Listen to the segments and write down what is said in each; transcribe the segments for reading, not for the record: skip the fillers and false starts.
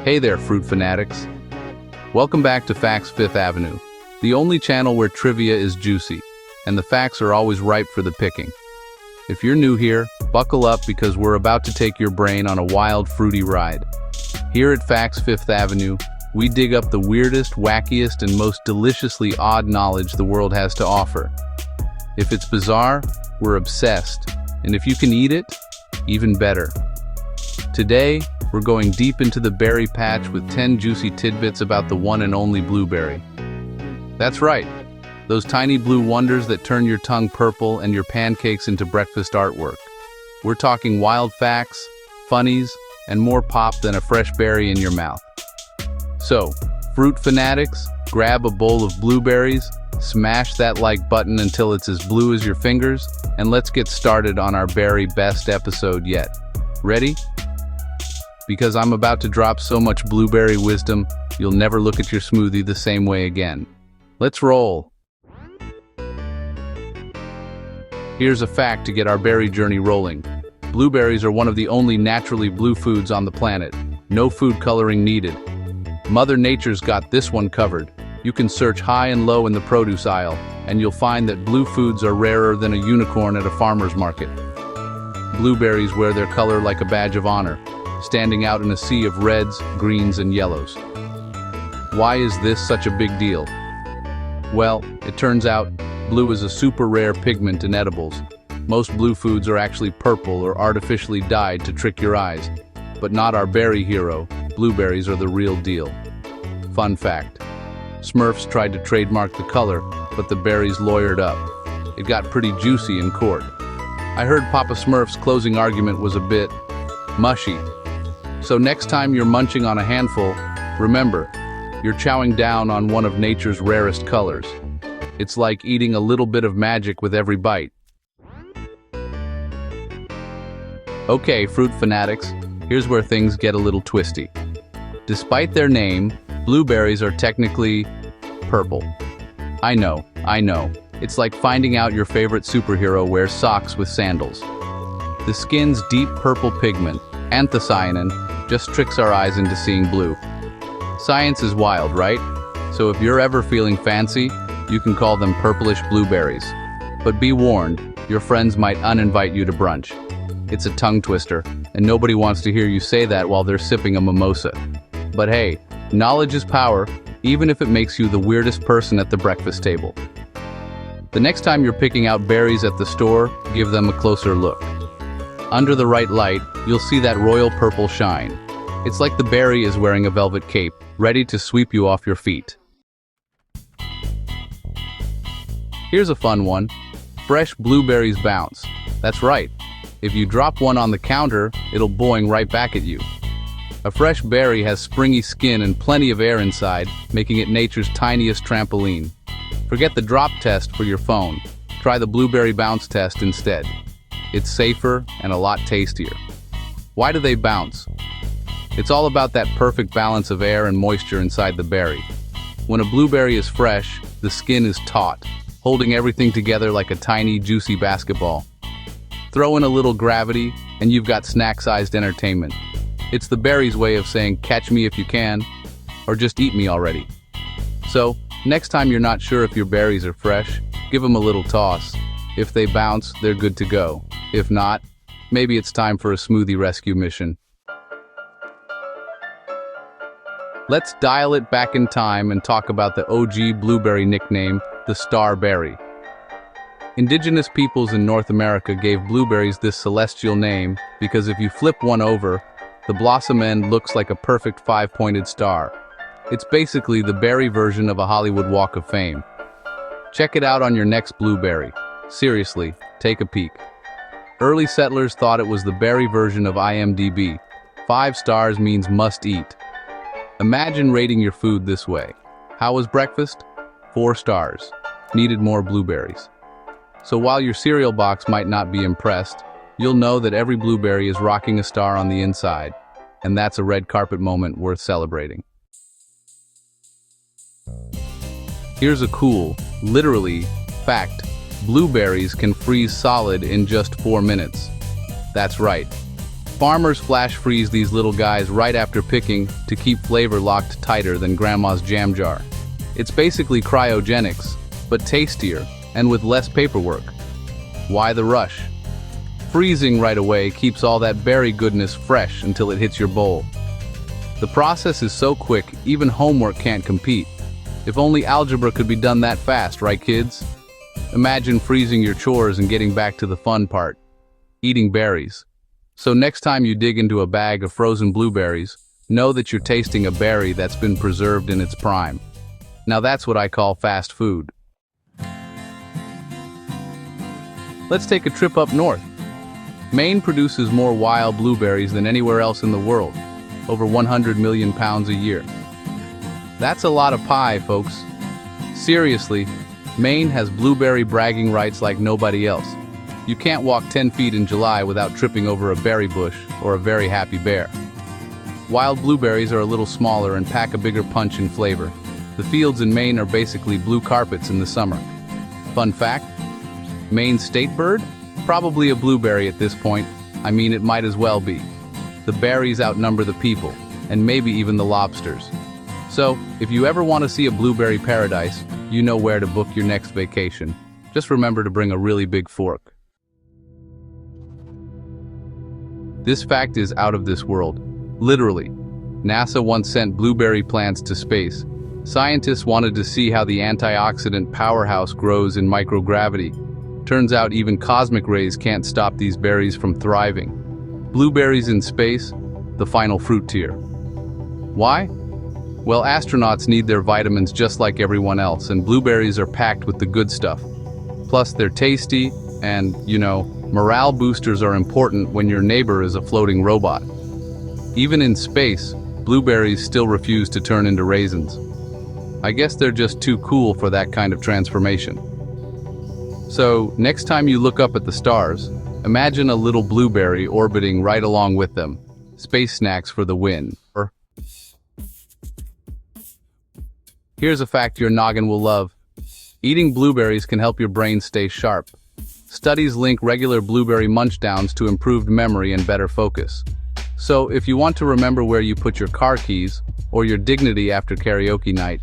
Hey there, fruit fanatics. Welcome back to Facts Fifth Avenue, the only channel where trivia is juicy, and the facts are always ripe for the picking. If you're new here, buckle up because we're about to take your brain on a wild, fruity ride. Here at Facts Fifth Avenue, we dig up the weirdest, wackiest, and most deliciously odd knowledge the world has to offer. If it's bizarre, we're obsessed, and if you can eat it, even better. Today, we're going deep into the berry patch with 10 juicy tidbits about the one and only blueberry. That's right, those tiny blue wonders that turn your tongue purple and your pancakes into breakfast artwork. We're talking wild facts, funnies, and more pop than a fresh berry in your mouth. So, fruit fanatics, grab a bowl of blueberries, smash that like button until it's as blue as your fingers, and let's get started on our berry best episode yet. Ready? Because I'm about to drop so much blueberry wisdom, you'll never look at your smoothie the same way again. Let's roll. Here's a fact to get our berry journey rolling. Blueberries are one of the only naturally blue foods on the planet. No food coloring needed. Mother Nature's got this one covered. You can search high and low in the produce aisle, and you'll find that blue foods are rarer than a unicorn at a farmer's market. Blueberries wear their color like a badge of honor, standing out in a sea of reds, greens, and yellows. Why is this such a big deal? Well, it turns out, blue is a super rare pigment in edibles. Most blue foods are actually purple or artificially dyed to trick your eyes. But not our berry hero, blueberries are the real deal. Fun fact, Smurfs tried to trademark the color, but the berries lawyered up. It got pretty juicy in court. I heard Papa Smurf's closing argument was a bit mushy. So next time you're munching on a handful, remember, you're chowing down on one of nature's rarest colors. It's like eating a little bit of magic with every bite. Okay, fruit fanatics, here's where things get a little twisty. Despite their name, blueberries are technically purple. I know. It's like finding out your favorite superhero wears socks with sandals. The skin's deep purple pigment, anthocyanin, just tricks our eyes into seeing blue. Science is wild, right? So if you're ever feeling fancy, you can call them purplish blueberries. But be warned, your friends might uninvite you to brunch. It's a tongue twister, and nobody wants to hear you say that while they're sipping a mimosa. But hey, knowledge is power, even if it makes you the weirdest person at the breakfast table. The next time you're picking out berries at the store, give them a closer look. Under the right light, you'll see that royal purple shine. It's like the berry is wearing a velvet cape, ready to sweep you off your feet. Here's a fun one. Fresh blueberries bounce. That's right. If you drop one on the counter, it'll boing right back at you. A fresh berry has springy skin and plenty of air inside, making it nature's tiniest trampoline. Forget the drop test for your phone. Try the blueberry bounce test instead. It's safer and a lot tastier. Why do they bounce? It's all about that perfect balance of air and moisture inside the berry. When a blueberry is fresh, the skin is taut, holding everything together like a tiny, juicy basketball. Throw in a little gravity, and you've got snack-sized entertainment. It's the berry's way of saying, catch me if you can, or just eat me already. So, next time you're not sure if your berries are fresh, give them a little toss. If they bounce, they're good to go. If not, maybe it's time for a smoothie rescue mission. Let's dial it back in time and talk about the OG blueberry nickname, the star berry. Indigenous peoples in North America gave blueberries this celestial name because if you flip one over, the blossom end looks like a perfect five-pointed star. It's basically the berry version of a Hollywood Walk of Fame. Check it out on your next blueberry. Seriously, take a peek. Early settlers thought it was the berry version of IMDb. 5 stars means must eat. Imagine rating your food this way. How was breakfast? 4 stars. Needed more blueberries. So while your cereal box might not be impressed, you'll know that every blueberry is rocking a star on the inside, and that's a red carpet moment worth celebrating. Here's a cool, literally, fact. Blueberries can freeze solid in just 4 minutes. That's right. Farmers flash freeze these little guys right after picking to keep flavor locked tighter than grandma's jam jar. It's basically cryogenics, but tastier and with less paperwork. Why the rush? Freezing right away keeps all that berry goodness fresh until it hits your bowl. The process is so quick, even homework can't compete. If only algebra could be done that fast, right kids? Imagine freezing your chores and getting back to the fun part, eating berries. So next time you dig into a bag of frozen blueberries, know that you're tasting a berry that's been preserved in its prime. Now that's what I call fast food. Let's take a trip up north. Maine produces more wild blueberries than anywhere else in the world, over 100 million pounds a year. That's a lot of pie, folks. Seriously, Maine has blueberry bragging rights like nobody else. You can't walk 10 feet in July without tripping over a berry bush or a very happy bear. Wild blueberries are a little smaller and pack a bigger punch in flavor. The fields in Maine are basically blue carpets in the summer. Fun fact, Maine's state bird? Probably a blueberry at this point. I mean, it might as well be. The berries outnumber the people, and maybe even the lobsters. So, if you ever want to see a blueberry paradise, you know where to book your next vacation. Just remember to bring a really big fork. This fact is out of this world. Literally. NASA once sent blueberry plants to space. Scientists wanted to see how the antioxidant powerhouse grows in microgravity. Turns out even cosmic rays can't stop these berries from thriving. Blueberries in space, the final fruit tier. Why? Well, astronauts need their vitamins just like everyone else, and blueberries are packed with the good stuff. Plus, they're tasty, and, morale boosters are important when your neighbor is a floating robot. Even in space, blueberries still refuse to turn into raisins. I guess they're just too cool for that kind of transformation. So, next time you look up at the stars, imagine a little blueberry orbiting right along with them. Space snacks for the win. Here's a fact your noggin will love. Eating blueberries can help your brain stay sharp. Studies link regular blueberry munchdowns to improved memory and better focus. So, if you want to remember where you put your car keys, or your dignity after karaoke night,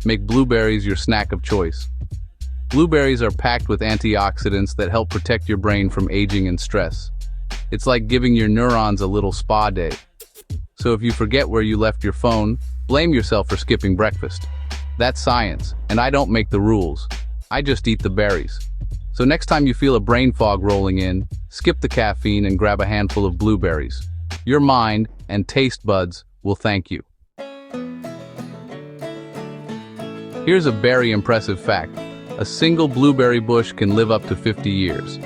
make blueberries your snack of choice. Blueberries are packed with antioxidants that help protect your brain from aging and stress. It's like giving your neurons a little spa day. So if you forget where you left your phone, blame yourself for skipping breakfast. That's science, and I don't make the rules. I just eat the berries. So next time you feel a brain fog rolling in, skip the caffeine and grab a handful of blueberries. Your mind and taste buds will thank you. Here's a very impressive fact. A single blueberry bush can live up to 50 years.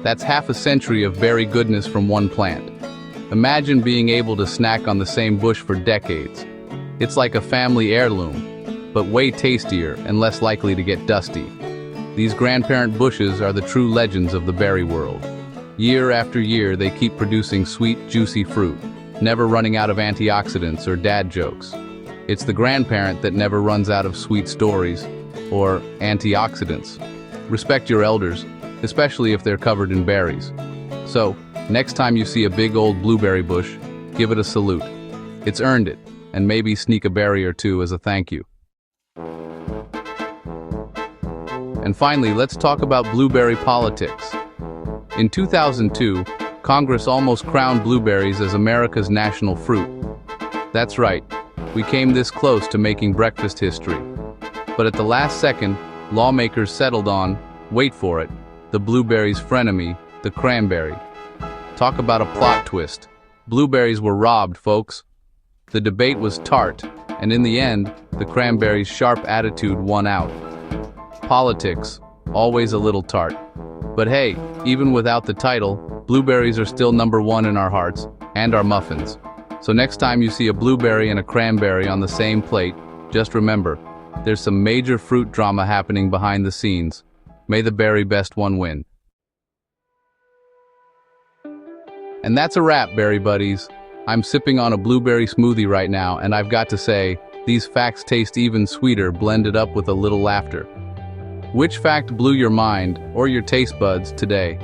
That's half a century of berry goodness from one plant. Imagine being able to snack on the same bush for decades. It's like a family heirloom, but way tastier and less likely to get dusty. These grandparent bushes are the true legends of the berry world. Year after year, they keep producing sweet, juicy fruit, never running out of antioxidants or dad jokes. It's the grandparent that never runs out of sweet stories or antioxidants. Respect your elders, especially if they're covered in berries. So, next time you see a big old blueberry bush, give it a salute. It's earned it, and maybe sneak a berry or two as a thank you. And finally, let's talk about blueberry politics. In 2002, Congress almost crowned blueberries as America's national fruit. That's right, we came this close to making breakfast history. But at the last second, lawmakers settled on, wait for it, the blueberry's frenemy, the cranberry. Talk about a plot twist. Blueberries were robbed, folks. The debate was tart, and in the end, the cranberry's sharp attitude won out. Politics, always a little tart. But hey, even without the title, blueberries are still number one in our hearts, and our muffins. So next time you see a blueberry and a cranberry on the same plate, just remember, there's some major fruit drama happening behind the scenes. May the berry best one win. And that's a wrap, berry buddies. I'm sipping on a blueberry smoothie right now, and I've got to say, these facts taste even sweeter blended up with a little laughter. Which fact blew your mind, or your taste buds, today?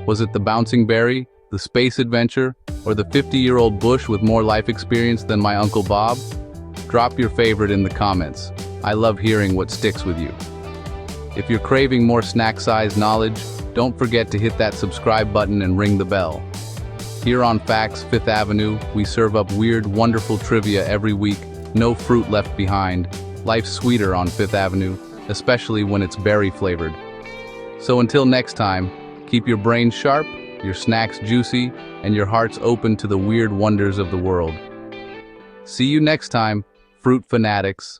Was it the bouncing berry, the space adventure, or the 50-year-old bush with more life experience than my Uncle Bob? Drop your favorite in the comments. I love hearing what sticks with you. If you're craving more snack-sized knowledge, don't forget to hit that subscribe button and ring the bell. Here on Facts Fifth Avenue, we serve up weird, wonderful trivia every week. No fruit left behind. Life's sweeter on Fifth Avenue, especially when it's berry-flavored. So until next time, keep your brains sharp, your snacks juicy, and your hearts open to the weird wonders of the world. See you next time, fruit fanatics.